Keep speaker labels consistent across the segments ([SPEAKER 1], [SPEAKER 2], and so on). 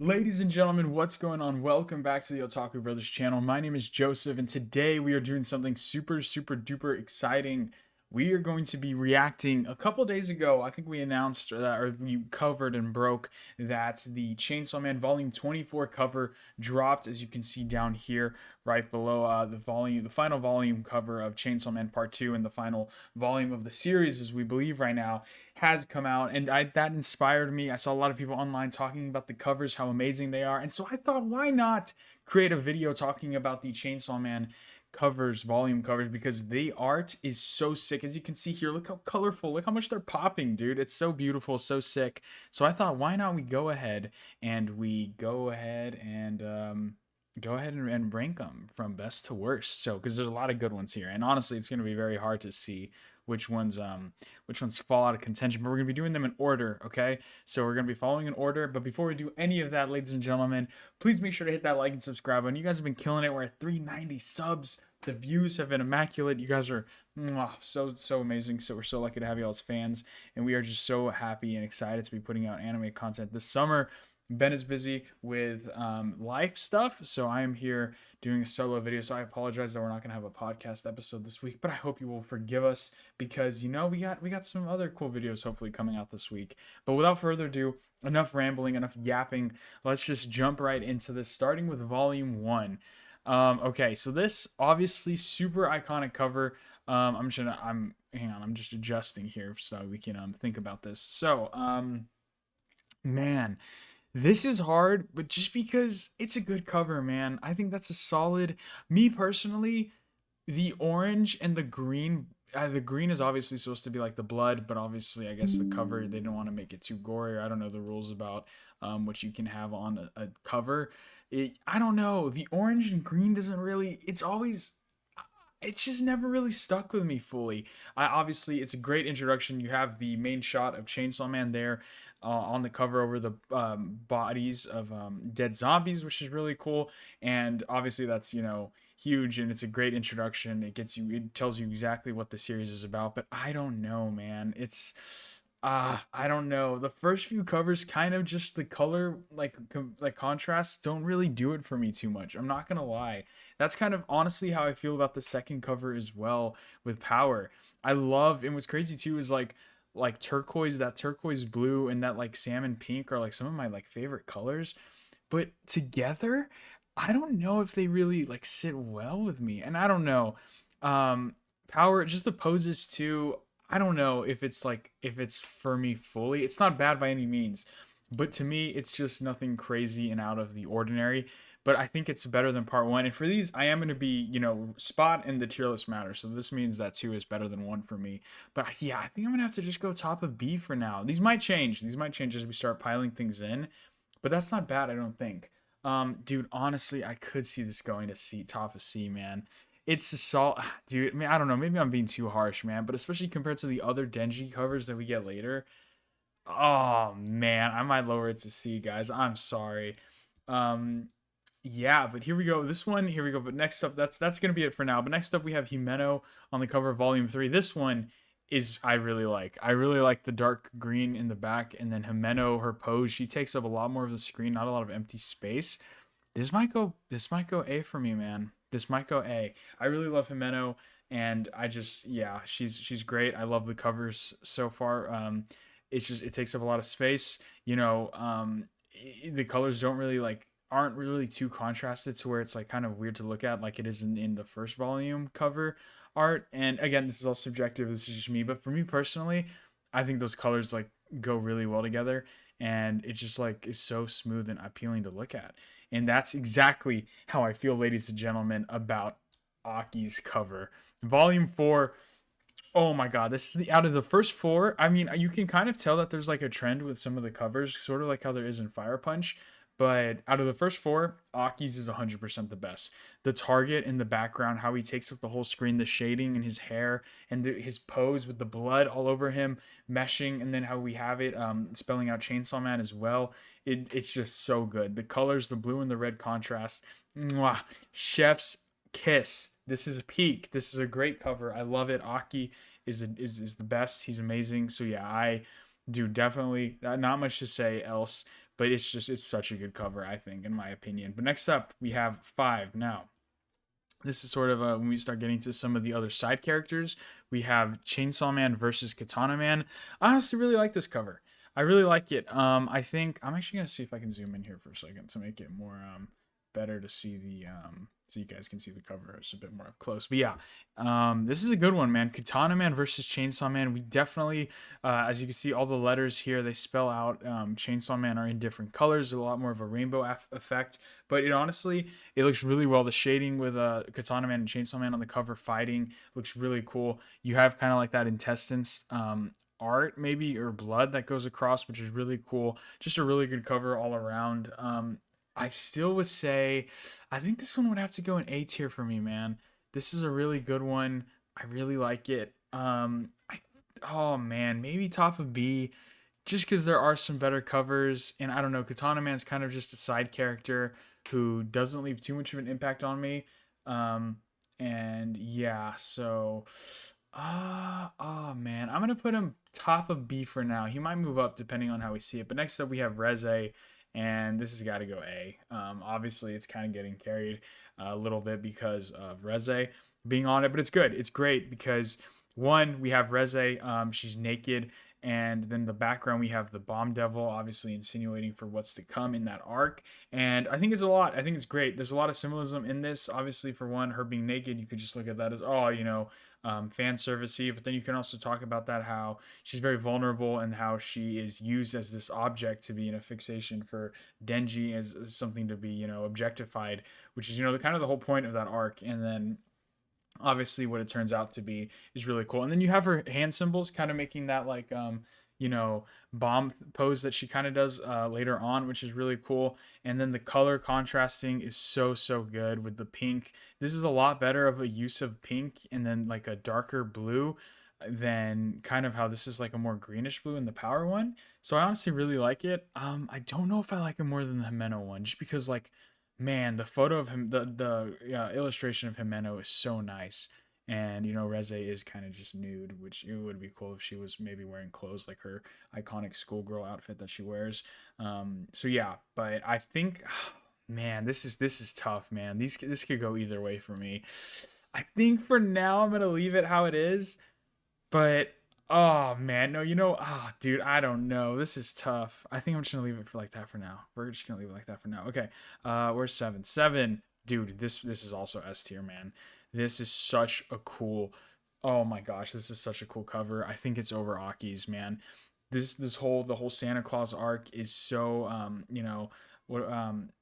[SPEAKER 1] Ladies and gentlemen, what's going on? Welcome back to the Otaku Brothers channel. My name is Joseph, and today we are doing something super duper exciting. We are going to be reacting. A couple days ago, I think we announced that, or we covered and broke that the Chainsaw Man Volume 24 cover dropped, as you can see down here, right below the final volume cover of Chainsaw Man Part 2, and the final volume of the series, as we believe right now, has come out, and that inspired me. I saw a lot of people online talking about the covers, how amazing they are, and so I thought, why not create a video talking about the Chainsaw Man volume covers, because the art is so sick. As you can see here, look how colorful, look how much they're popping, dude. It's so beautiful, so sick. So I thought, why not we go ahead and rank them from best to worst. So because there's a lot of good ones here, and honestly, it's going to be very hard to see which ones fall out of contention, but we're going to be doing them in order. Okay, so we're going to be following an order. But before we do any of that, ladies and gentlemen, please make sure to hit that like and subscribe button. You guys have been killing it. We're at 390 subs. The views have been immaculate. You guys are so amazing. So we're so lucky to have you all as fans, and we are just so happy and excited to be putting out anime content this summer. Ben is busy with life stuff, so I am here doing a solo video. So I apologize that we're not going to have a podcast episode this week, but I hope you will forgive us, because we got some other cool videos hopefully coming out this week. But without further ado, enough rambling, enough yapping. Let's just jump right into this, starting with Volume 1. Okay, so this obviously super iconic cover. Hang on, I'm just adjusting here so we can think about this. So man, this is hard, but just because it's a good cover, man, I think that's a solid. Me personally, the orange and the green. The green is obviously supposed to be like the blood, but obviously, I guess the cover, they don't want to make it too gory. I don't know the rules about what you can have on a cover. I don't know. The orange and green doesn't really. It's just never really stuck with me fully. Obviously, it's a great introduction. You have the main shot of Chainsaw Man there on the cover over the bodies of dead zombies, which is really cool. And obviously, that's huge, and it's a great introduction. It tells you exactly what the series is about. But I don't know, man. I don't know. The first few covers, kind of just the color, like contrasts, don't really do it for me too much. I'm not gonna lie. That's kind of honestly how I feel about the second cover as well, with Power. I love, and what's crazy too is like turquoise, that turquoise blue and that like salmon pink are like some of my like favorite colors. But together, I don't know if they really like sit well with me. And I don't know. Power, just the poses too. I don't know if it's for me fully. It's not bad by any means, but to me, it's just nothing crazy and out of the ordinary. But I think it's better than part one. And for these, I am going to be, spot in the tier list matter. So this means that two is better than one for me. But yeah, I think I'm going to have to just go top of B for now. These might change. These might change as we start piling things in. But that's not bad, I don't think. Dude, honestly, I could see this going to C, top of C, man. It's a salt, dude. I mean, I don't know. Maybe I'm being too harsh, man. But especially compared to the other Denji covers that we get later, oh man, I might lower it to C, guys. I'm sorry. Um, yeah, but here we go. This one, here we go. But next up, that's gonna be it for now. But next up, we have Himeno on the cover of Volume 3. This one is I really like. I really like the dark green in the back, and then Himeno, her pose, she takes up a lot more of the screen, not a lot of empty space. This might go A for me, man. This might go A. I really love Himeno, and I just, yeah, she's great. I love the covers so far. It's just, it takes up a lot of space. The colors don't really like aren't really too contrasted to where it's like kind of weird to look at, like it is in the first volume cover art. And again, this is all subjective. This is just me, but for me personally, I think those colors like go really well together, and it just like is so smooth and appealing to look at. And that's exactly how I feel, ladies and gentlemen, about Aki's cover. Volume 4. Oh my god, this is the out of the first four. I mean, you can kind of tell that there's like a trend with some of the covers, sort of like how there is in Fire Punch. But out of the first four, Aki's is 100% the best. The target in the background, how he takes up the whole screen, the shading in his hair, and his pose with the blood all over him, meshing, and then how we have it spelling out Chainsaw Man as well. It's just so good. The colors, the blue and the red contrast. Mwah. Chef's kiss. This is a peak. This is a great cover. I love it. Aki is the best. He's amazing. So yeah, I do definitely not much to say else. but it's such a good cover, I think, in my opinion. But next up, we have 5 now. This is sort of when we start getting to some of the other side characters. We have Chainsaw Man versus Katana Man. I honestly really like this cover. I really like it. I think I'm actually gonna see if I can zoom in here for a second to make it more better to see the so you guys can see the cover. It's a bit more up close. But yeah, this is a good one, man. Katana Man versus Chainsaw Man. We definitely, as you can see, all the letters here they spell out Chainsaw Man are in different colors. There's a lot more of a rainbow effect. But it honestly, it looks really well. The shading with Katana Man and Chainsaw Man on the cover fighting looks really cool. You have kind of like that intestines art maybe or blood that goes across, which is really cool. Just a really good cover all around. I still would say I think this one would have to go in A tier for me, man. This is a really good one. I really like it. Oh man, maybe top of B, just because there are some better covers, and I don't know, Katana Man's kind of just a side character who doesn't leave too much of an impact on me. Um, and yeah, so oh man, I'm gonna put him top of B for now. He might move up depending on how we see it. But next up we have Reze, and this has got to go A. Obviously it's kind of getting carried a little bit because of Reze being on it, but it's good. It's great because one, we have Reze, she's naked, and then the background we have the bomb devil obviously insinuating for what's to come in that arc. And I think it's a lot. I think it's great. There's a lot of symbolism in this. Obviously, for one, her being naked, you could just look at that as, oh, fan servicey. But then you can also talk about that how she's very vulnerable and how she is used as this object to be in a fixation for Denji as something to be, objectified, which is, the kind of the whole point of that arc. And then obviously what it turns out to be is really cool. And then you have her hand symbols kind of making that like bomb pose that she kind of does later on, which is really cool. And then the color contrasting is so good with the pink. This is a lot better of a use of pink and then like a darker blue than kind of how this is like a more greenish blue in the power one. So I honestly really like it. I don't know if I like it more than the Himeno one, just because like, man, the photo of him, the illustration of Himeno is so nice. And Reze is kind of just nude, which it would be cool if she was maybe wearing clothes like her iconic schoolgirl outfit that she wears. So yeah, but I think, man, this is tough, man. This could go either way for me. I think for now I'm gonna leave it how it is, but oh man, no, dude, I don't know. This is tough. I think I'm just gonna leave it for like that for now. We're just gonna leave it like that for now. Okay, where's 7? 7, dude. This is also S tier, man. This is such a cool. Oh my gosh, this is such a cool cover. I think it's over Aki's, man. The whole Santa Claus arc is so what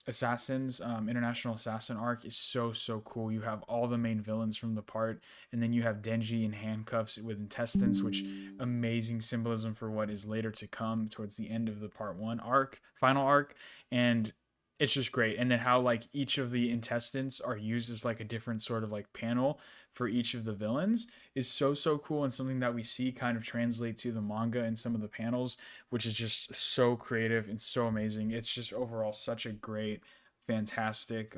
[SPEAKER 1] assassins international assassin arc is so cool. You have all the main villains from the part, and then you have Denji in handcuffs with intestines, which amazing symbolism for what is later to come towards the end of the part 1 arc, final arc. And it's just great. And then how like each of the intestines are used as like a different sort of like panel for each of the villains is so cool, and something that we see kind of translate to the manga in some of the panels, which is just so creative and so amazing. It's just overall such a great, fantastic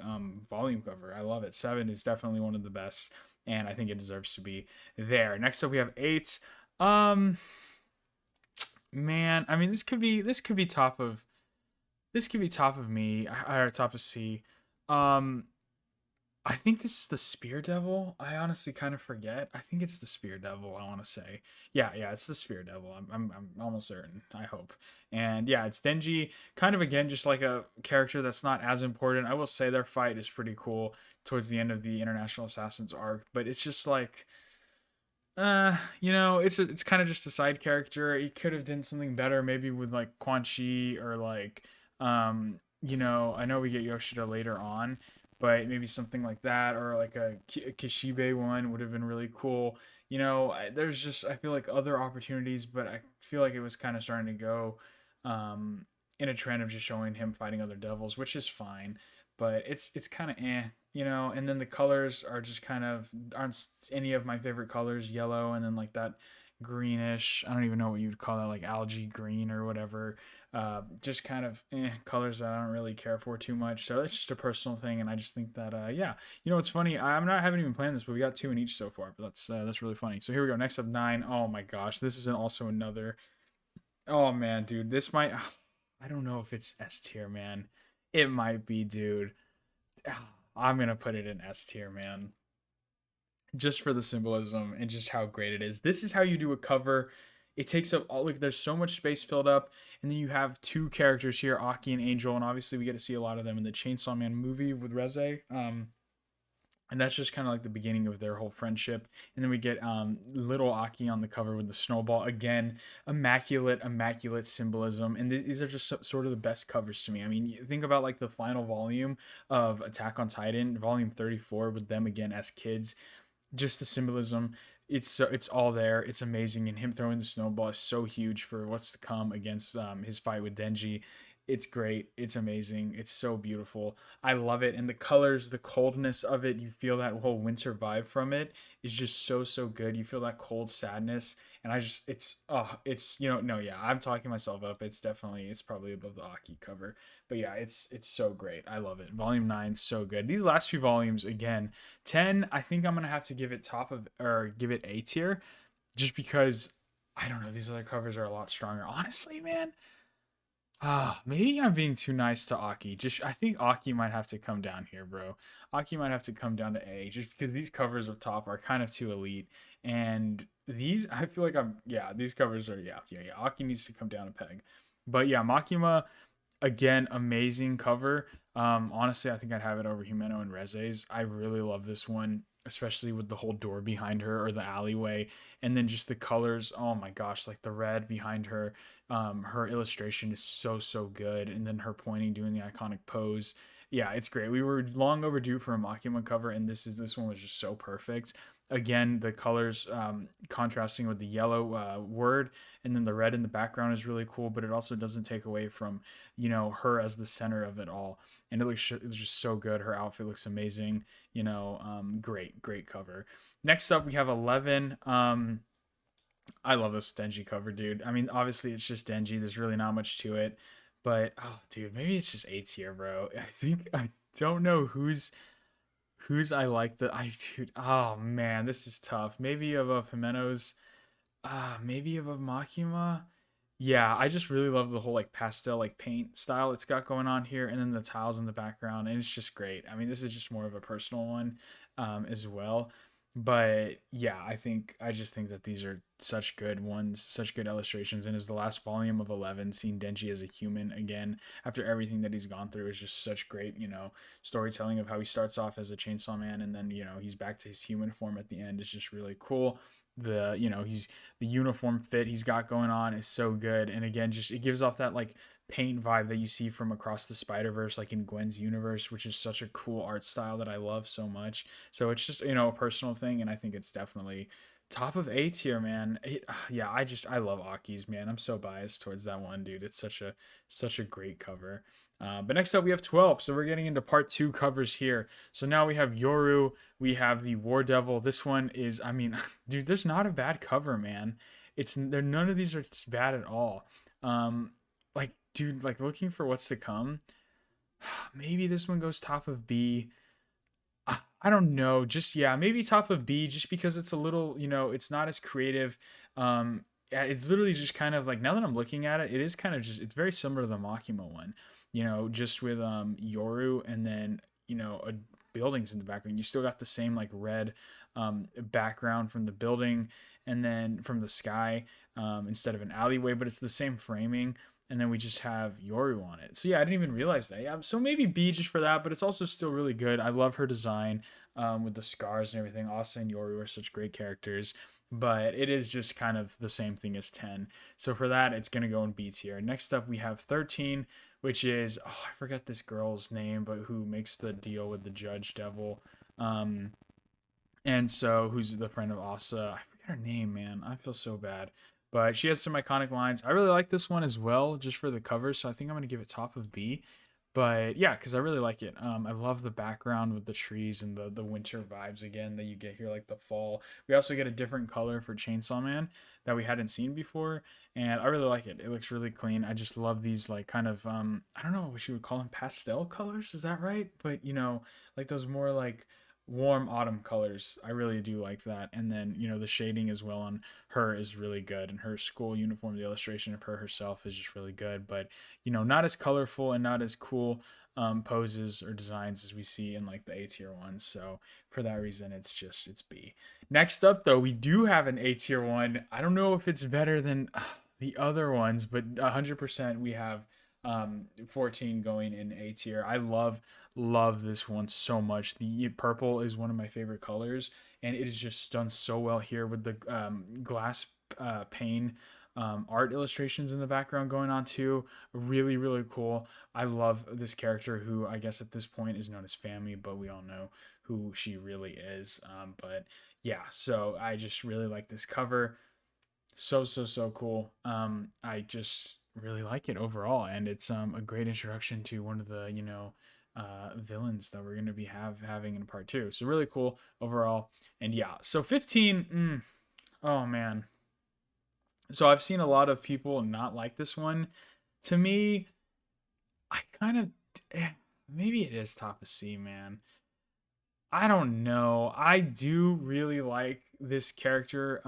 [SPEAKER 1] volume cover. I love it. 7 is definitely one of the best, and I think it deserves to be there. Next up we have 8. Man, I mean this could be top of me or top of C. Um, I think this is the Spear Devil. I honestly kind of forget. I think it's the Spear Devil. I want to say, yeah, it's the Spear Devil. I'm almost certain. I hope. And yeah, it's Denji. Kind of again, just like a character that's not as important. I will say their fight is pretty cool towards the end of the International Assassins arc, but it's just like it's kind of just a side character. He could have done something better, maybe with like Quan Chi or like I know we get Yoshida later on, but maybe something like that, or like a Kishibe one would have been really cool. There's just, I feel like, other opportunities, but I feel like it was kind of starting to go in a trend of just showing him fighting other devils, which is fine, but it's kind of and then the colors are just kind of aren't any of my favorite colors. Yellow, and then like that greenish, I don't even know what you'd call that, like algae green or whatever. Just kind of colors that I don't really care for too much. So it's just a personal thing, and I just think that yeah. It's funny, haven't even planned this, but we got 2 in each so far, but that's really funny. So here we go. Next up, 9. Oh my gosh, this is also another. Oh man, dude, this might. I don't know if it's S tier, man. It might be, dude. I'm gonna put it in S tier, man, just for the symbolism and just how great it is. This is how you do a cover. It takes up all, like, there's so much space filled up, and then you have two characters here, Aki and Angel, and obviously we get to see a lot of them in the Chainsaw Man movie with Reze. And that's just kind of like the beginning of their whole friendship. And then we get little Aki on the cover with the snowball again. Immaculate symbolism. And these are just sort of the best covers to me. I mean, you think about like the final volume of Attack on Titan, volume 34, with them again as kids. Just the symbolism, it's all there. It's amazing, and him throwing the snowball is so huge for what's to come against his fight with Denji. It's great. It's amazing. It's so beautiful. I love it, and the colors, the coldness of it, you feel that whole winter vibe from it is just so good. You feel that cold sadness, and I just it's no, yeah, I'm talking myself up. It's probably above the Aki cover, but yeah, it's so great. I love it. Volume 9, so good. These last few volumes, again, 10, I think I'm gonna have to give it top of, or give it A tier, just because I don't know, these other covers are a lot stronger. Honestly, man, maybe I'm being too nice to Aki. Just I think Aki might have to come down here, bro. Aki might have to come down to A, just because these covers up top are kind of too elite, and these I feel like these covers are yeah. Aki needs to come down a peg, but yeah, Makima, again, amazing cover. Honestly, I think I'd have it over Himeno and Reze's. I really love this one, especially with the whole door behind her or the alleyway, and then just the colors. Oh my gosh, like the red behind her. Her illustration is so good, and then her pointing, doing the iconic pose. Yeah, it's great. We were long overdue for a Makima cover, and this one was just so perfect. Again, the colors contrasting with the yellow word, and then the red in the background is really cool, but it also doesn't take away from her as the center of it all, and it's just so good. Her outfit looks amazing. Great cover. Next up we have 11. I love this Denji cover, dude. I mean, obviously it's just Denji, there's really not much to it, but oh dude, maybe it's just A tier, bro. I don't know who's I like. The I dude, oh man, this is tough. Maybe above Himeno's, maybe above Makima. Yeah, I just really love the whole like pastel like paint style it's got going on here, and then the tiles in the background, and it's just great. I mean, this is just more of a personal one, as well. But yeah, I just think that these are such good ones, such good illustrations, and as the last volume of 11, seeing Denji as a human again after everything that he's gone through is just such great, storytelling of how he starts off as a chainsaw man, and then he's back to his human form at the end. It's just really cool. He's the uniform fit he's got going on is so good, and again, just it gives off that like paint vibe that you see from Across the Spider Verse, like in Gwen's universe, which is such a cool art style that I love so much. So it's just a personal thing, and I think it's definitely top of A tier, man. Yeah, I love Aki's, man. I'm so biased towards that one, dude. It's such a great cover. But next up we have 12. So we're getting into part two covers here. So now we have Yoru, we have the War Devil. This one is, I mean, dude, there's not a bad cover, man. It's there. None of these are bad at all. Um, like, dude, like looking for what's to come. Maybe this one goes top of B. I don't know. Just yeah, maybe top of B, just because it's a little, it's not as creative. Yeah, it's literally just kind of like, now that I'm looking at it, it is kind of just, it's very similar to the Makima one, just with Yoru, and then buildings in the background. You still got the same like red background from the building, and then from the sky, instead of an alleyway, but it's the same framing, and then we just have Yoru on it. So yeah, I didn't even realize that. Yeah, so maybe B just for that, but it's also still really good. I love her design, with the scars and everything. Asa and Yoru are such great characters, but it is just kind of the same thing as 10. So for that, it's gonna go in B tier. Next up, we have 13, which is, I forget this girl's name, but who makes the deal with the Judge Devil. Um, and so who's the friend of Asa? I forget her name, man. I feel so bad. But she has some iconic lines. I really like this one as well, just for the cover. So I think I'm gonna give it top of B. But yeah, because I really like it. I love the background with the trees and the winter vibes again that you get here, like the fall. We also get a different color for Chainsaw Man that we hadn't seen before, and I really like it. It looks really clean. I just love these like kind of I don't know what you would call them, pastel colors. Is that right? But like those more like warm autumn colors. I really do like that. And then, the shading as well on her is really good. And her school uniform, the illustration of her herself is just really good. But, not as colorful and not as cool poses or designs as we see in like the A tier ones. So for that reason, it's B. Next up, though, we do have an A tier one. I don't know if it's better than the other ones, but 100% we have 14 going in A tier. I love this one so much. The purple is one of my favorite colors, and it is just done so well here with the glass pane art illustrations in the background going on too. Really, really cool. I love this character who I guess at this point is known as Family, but we all know who she really is. But yeah, so I just really like this cover. So cool. I just really like it overall, and it's a great introduction to one of the villains that we're gonna be having in part two. So really cool overall, and yeah. So 15. Oh man. So I've seen a lot of people not like this one. To me, I kind of maybe it is top of C, man. I don't know. I do really like this character.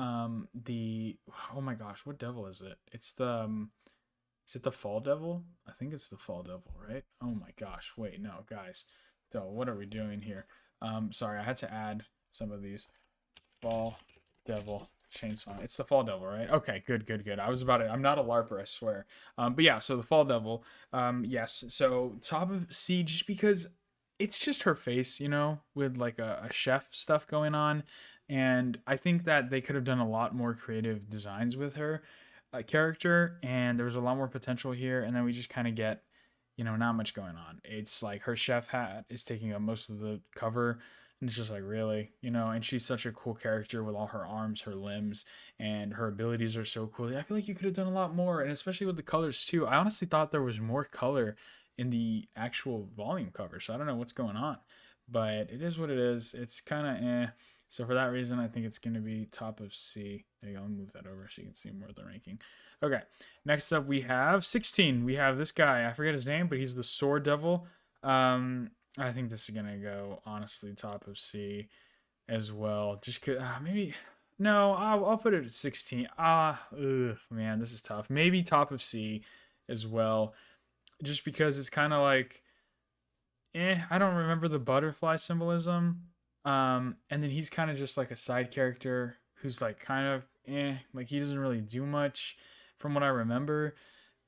[SPEAKER 1] The Oh my gosh, what devil is it? It's the is it the Fall Devil? I think it's the Fall Devil, right? Oh my gosh, wait, no, guys. So what are we doing here? Sorry, I had to add some of these. Fall Devil chainsaw. It's the Fall Devil, right? Okay, good. I was about it. I'm not a LARPer, I swear. But yeah, so the Fall Devil. Yes. So top of C, just because it's just her face, with like a chef stuff going on, and I think that they could have done a lot more creative designs with her character, and there was a lot more potential here, and then we just kind of get not much going on. It's like her chef hat is taking up most of the cover, and it's just like, really, and she's such a cool character with all her arms, her limbs, and her abilities are so cool. I feel like you could have done a lot more, and especially with the colors too. I honestly thought there was more color in the actual volume cover, so I don't know what's going on, but it is what it is. It's kind of so for that reason, I think it's going to be top of C. There you go. I'll move that over so you can see more of the ranking. Okay, next up we have 16. We have this guy. I forget his name, but he's the Sword Devil. I think this is going to go, honestly, top of C as well. Just maybe... No, I'll put it at 16. Man, this is tough. Maybe top of C as well. Just because it's kind of like... I don't remember the butterfly symbolism. And then he's kind of just like a side character who's like kind of like he doesn't really do much from what I remember.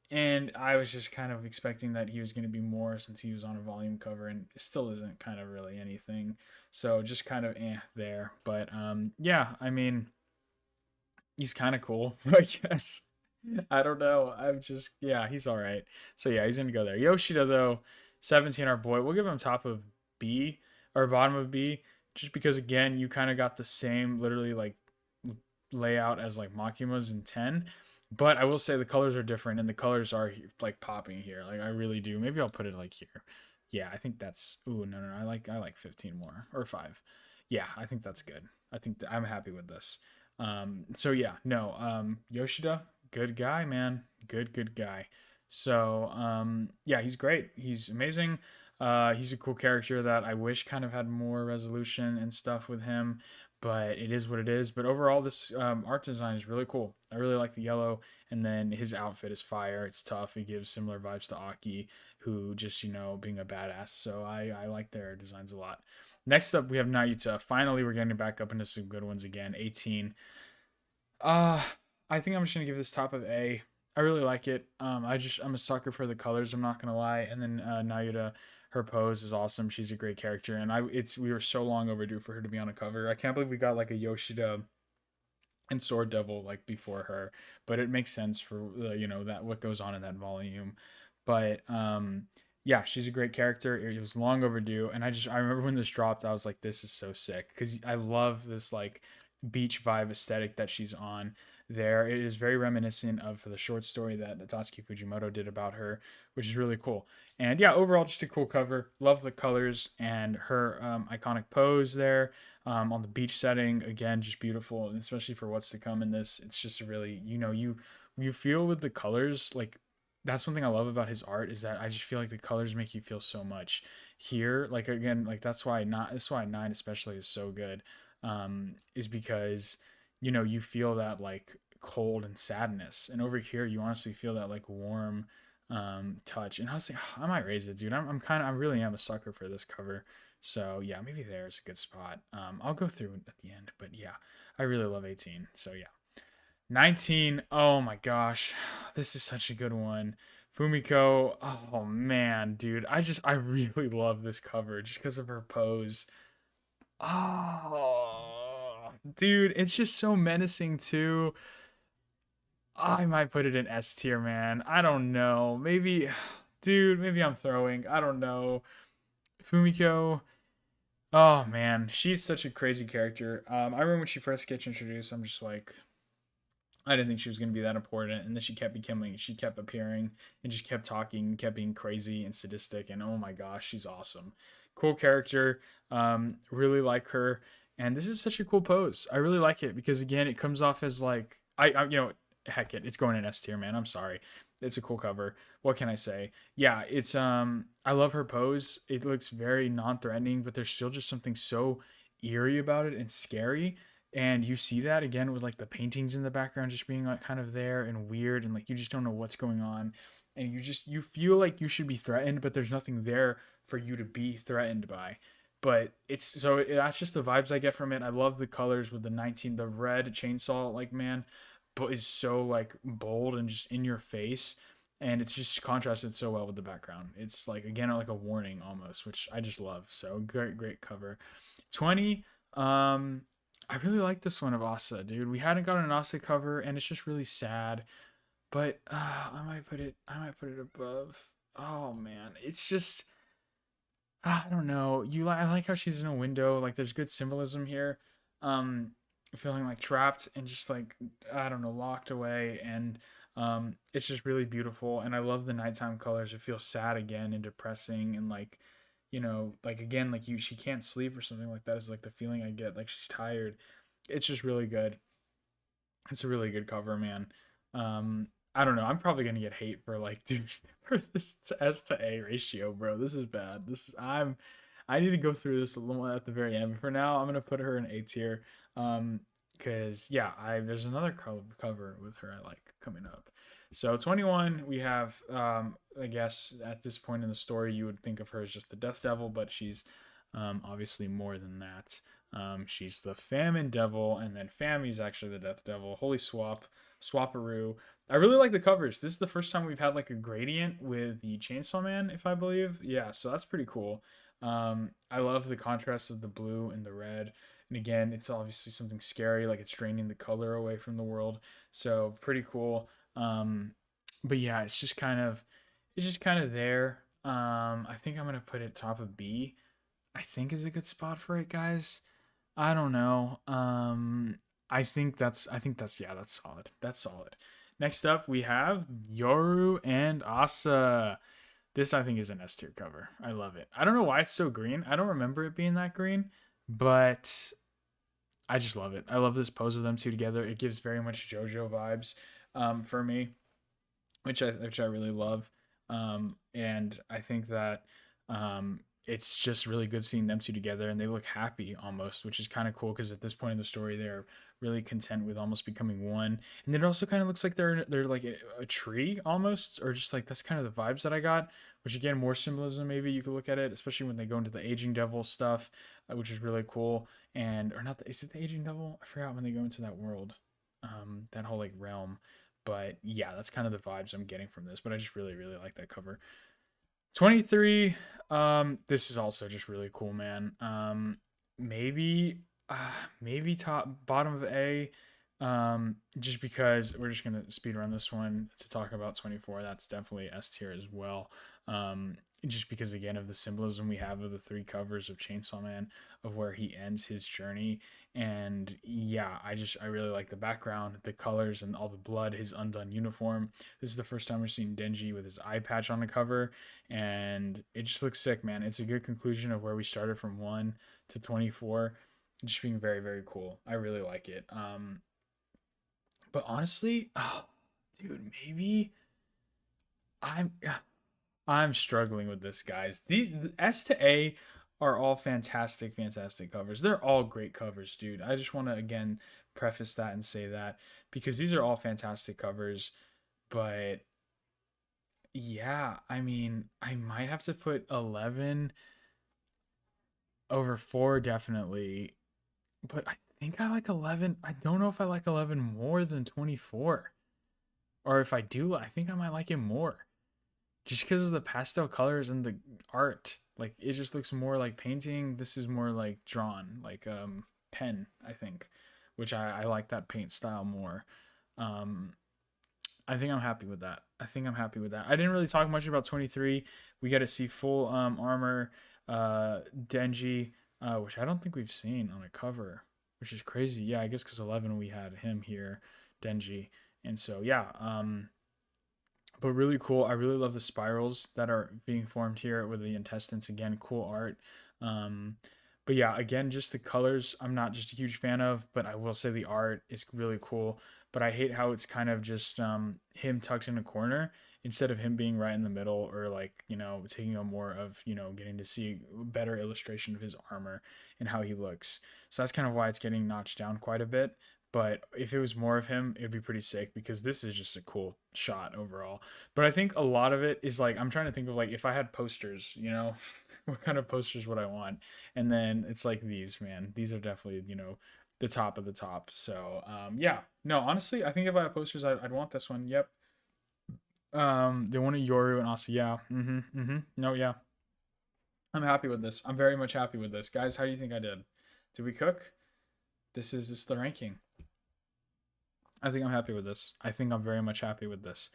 [SPEAKER 1] And I was just kind of expecting that he was going to be more since he was on a volume cover, and it still isn't kind of really anything. So just kind of there. But yeah, I mean, he's kind of cool, I guess. I don't know. Yeah, he's all right. So yeah, he's going to go there. Yoshida, though, 17, our boy. We'll give him top of B or bottom of B, just because, again, you kind of got the same, literally, like, layout as like Makima's in 10. But I will say the colors are different, and the colors are like popping here. Like I really do. Maybe I'll put it like here. Yeah, I think that's. Ooh, no. I like 15 more or 5. Yeah, I think that's good. I think I'm happy with this. So yeah, no. Yoshida, good guy, man. Good guy. So yeah, he's great. He's amazing. He's a cool character that I wish kind of had more resolution and stuff with him, but it is what it is. But overall, this art design is really cool. I really like the yellow, and then his outfit is fire. It's tough. It gives similar vibes to Aki, who just being a badass. So I like their designs a lot. Next up, we have Nayuta. Finally, we're getting back up into some good ones again. 18. Uh, I think I'm just gonna give this top of A. I really like it. I'm a sucker for the colors. I'm not gonna lie. And then Nayuta, her pose is awesome. She's a great character, and we were so long overdue for her to be on a cover. I can't believe we got like a Yoshida and Sword Devil like before her, but it makes sense for that what goes on in that volume. But yeah, she's a great character. It was long overdue, and I remember when this dropped, I was like, this is so sick because I love this like beach vibe aesthetic that she's on there. It is very reminiscent of the short story that Tatsuki Fujimoto did about her, which is really cool. And yeah, overall, just a cool cover. Love the colors and her iconic pose there on the beach setting. Again, just beautiful, especially for what's to come in this. It's just a really, you feel with the colors, like that's one thing I love about his art is that I just feel like the colors make you feel so much. Here, like again, like that's why nine especially is so good. Is because you feel that like cold and sadness, and over here you honestly feel that like warm touch. And honestly, I might raise it, dude. I really am a sucker for this cover. So yeah, maybe there's a good spot. I'll go through it at the end, but yeah, I really love 18. So yeah. 19. Oh my gosh. This is such a good one. Fumiko. Oh man, dude. I really love this cover just because of her pose. Oh, dude, it's just so menacing too. I might put it in S tier, man. I don't know. Maybe, dude, maybe I'm throwing. I don't know. Fumiko. Oh man, she's such a crazy character. I remember when she first gets introduced, I'm just like, I didn't think she was going to be that important. And then she kept appearing and just kept talking, kept being crazy and sadistic. And oh my gosh, she's awesome. Cool character. Really like her. And this is such a cool pose. I really like it because, again, it comes off as like, heck it, it's going in S tier, man. I'm sorry. It's a cool cover. What can I say? Yeah, I love her pose. It looks very non threatening, but there's still just something so eerie about it and scary, and you see that again with like the paintings in the background just being like kind of there and weird, and like you just don't know what's going on, and you feel like you should be threatened, but there's nothing there for you to be threatened by. But that's just the vibes I get from it. I love the colors with the red chainsaw, like, man, but is so like bold and just in your face, and it's just contrasted so well with the background. It's like, again, like a warning almost, which I just love. So great cover. 20. um I really like this one of Asa, dude. We hadn't gotten an Asa cover, and it's just really sad. But I might put it above. Oh man, it's just I don't know. I like how she's in a window. Like, there's good symbolism here. Um, Feeling like trapped and just like, I don't know, locked away, and it's just really beautiful. And I love the nighttime colors. It feels sad again and depressing, and like, like again, like she can't sleep or something like that is like the feeling I get. Like she's tired. It's just really good. It's a really good cover, man. I don't know. I'm probably gonna get hate for like, dude, for this S to A ratio, bro. This is bad. I need to go through this a little at the very end. But for now, I'm gonna put her in A tier. Cause yeah, there's another cover with her I like coming up. So 21, we have I guess at this point in the story you would think of her as just the Death Devil, but she's obviously more than that. She's the Famine Devil, and then Fammy's actually the Death Devil. Holy Swaparoo. I really like the covers. This is the first time we've had like a gradient with the Chainsaw Man, if I believe. Yeah, so that's pretty cool. I love the contrast of the blue and the red. And again, it's obviously something scary, like it's draining the color away from the world. So pretty cool. But yeah, it's just kind of there. I think I'm gonna put it top of B. I think is a good spot for it, guys. I don't know. I think that's yeah, that's solid. That's solid. Next up, we have Yoru and Asa. This I think is an S tier cover. I love it. I don't know why it's so green. I don't remember it being that green, but I just love it. I love this pose of them two together. It gives very much JoJo vibes for me, which I really love. And I think that it's just really good seeing them two together, and they look happy almost, which is kind of cool because at this point in the story they're really content with almost becoming one. And it also kind of looks like they're like a tree almost, or just like that's kind of the vibes that I got. Which again, more symbolism maybe you could look at it, especially when they go into the aging devil stuff, which is really cool. And or not, is it the aging devil? I forgot when they go into that world, that whole like realm. But yeah, that's kind of the vibes I'm getting from this. But I just really like that cover. 23. This is also just really cool, man. Maybe maybe top bottom of A. Just because we're just gonna speed run this one to talk about 24. That's definitely S tier as well. Just because again of the symbolism we have of the three covers of Chainsaw Man, of where he ends his journey. And yeah, I really like the background, the colors, and all the blood, his undone uniform. This is the first time we're seeing Denji with his eye patch on the cover, and it just looks sick, man. It's a good conclusion of where we started from 1 to 24, just being very cool. I really like it. But honestly, oh, dude, maybe I'm I'm struggling with this, guys. These S to A are all fantastic, fantastic covers. They're all great covers, dude. I just want to again preface that and say that because these are all fantastic covers. But yeah, I mean, I might have to put 11 over 4 definitely, but I think I like 11. I don't know if I like 11 more than 24. Or if I do, I think I might like it more. Just because of the pastel colors and the art. Like it just looks more like painting. This is more like drawn, like pen, I think. Which I like that paint style more. Um I think I'm happy with that. I think I'm happy with that. I didn't really talk much about 23. We got to see full armor Denji, which I don't think we've seen on a cover, which is crazy. Yeah, I guess because 11 we had him here, Denji. And so yeah, but really cool. I really love the spirals that are being formed here with the intestines. Again, cool art. Um, but yeah, again, just the colors, I'm not just a huge fan of, but I will say the art is really cool. But I hate how it's kind of just him tucked in a corner instead of him being right in the middle or like, taking a more of, getting to see better illustration of his armor and how he looks. So that's kind of why it's getting notched down quite a bit. But if it was more of him, it'd be pretty sick because this is just a cool shot overall. But I think a lot of it is like I'm trying to think of like if I had posters, what kind of posters would I want? And then it's like these, man. These are definitely, the top of the top. So yeah. No, honestly, I think if I had posters, I'd want this one. Yep. The one of Yoru and Asa. Yeah. Mm-hmm. Mm-hmm. No, yeah. I'm happy with this. I'm very much happy with this. Guys, how do you think I did? Did we cook? This is the ranking. I think I'm happy with this. I think I'm very much happy with this.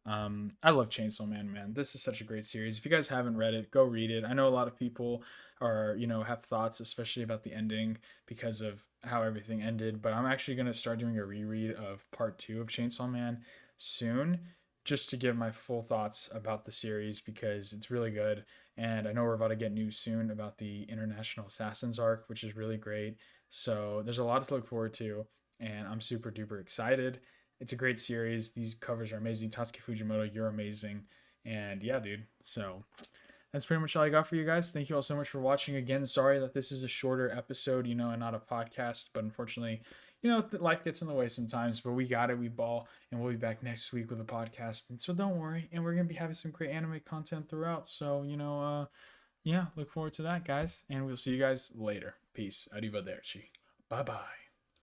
[SPEAKER 1] I love Chainsaw Man, man. This is such a great series. If you guys haven't read it, go read it. I know a lot of people are, have thoughts, especially about the ending because of how everything ended. But I'm actually gonna start doing a reread of part 2 of Chainsaw Man soon, just to give my full thoughts about the series because it's really good. And I know we're about to get news soon about the International Assassins arc, which is really great. So there's a lot to look forward to and I'm super duper excited. It's a great series. These covers are amazing. Tatsuki Fujimoto, you're amazing. And yeah, dude. So that's pretty much all I got for you guys. Thank you all so much for watching. Again, sorry that this is a shorter episode, and not a podcast, but unfortunately, life gets in the way sometimes, but we got it. We ball, and we'll be back next week with a podcast. And so don't worry. And we're going to be having some great anime content throughout. So, yeah, look forward to that, guys. And we'll see you guys later. Peace. Arrivederci. Bye bye.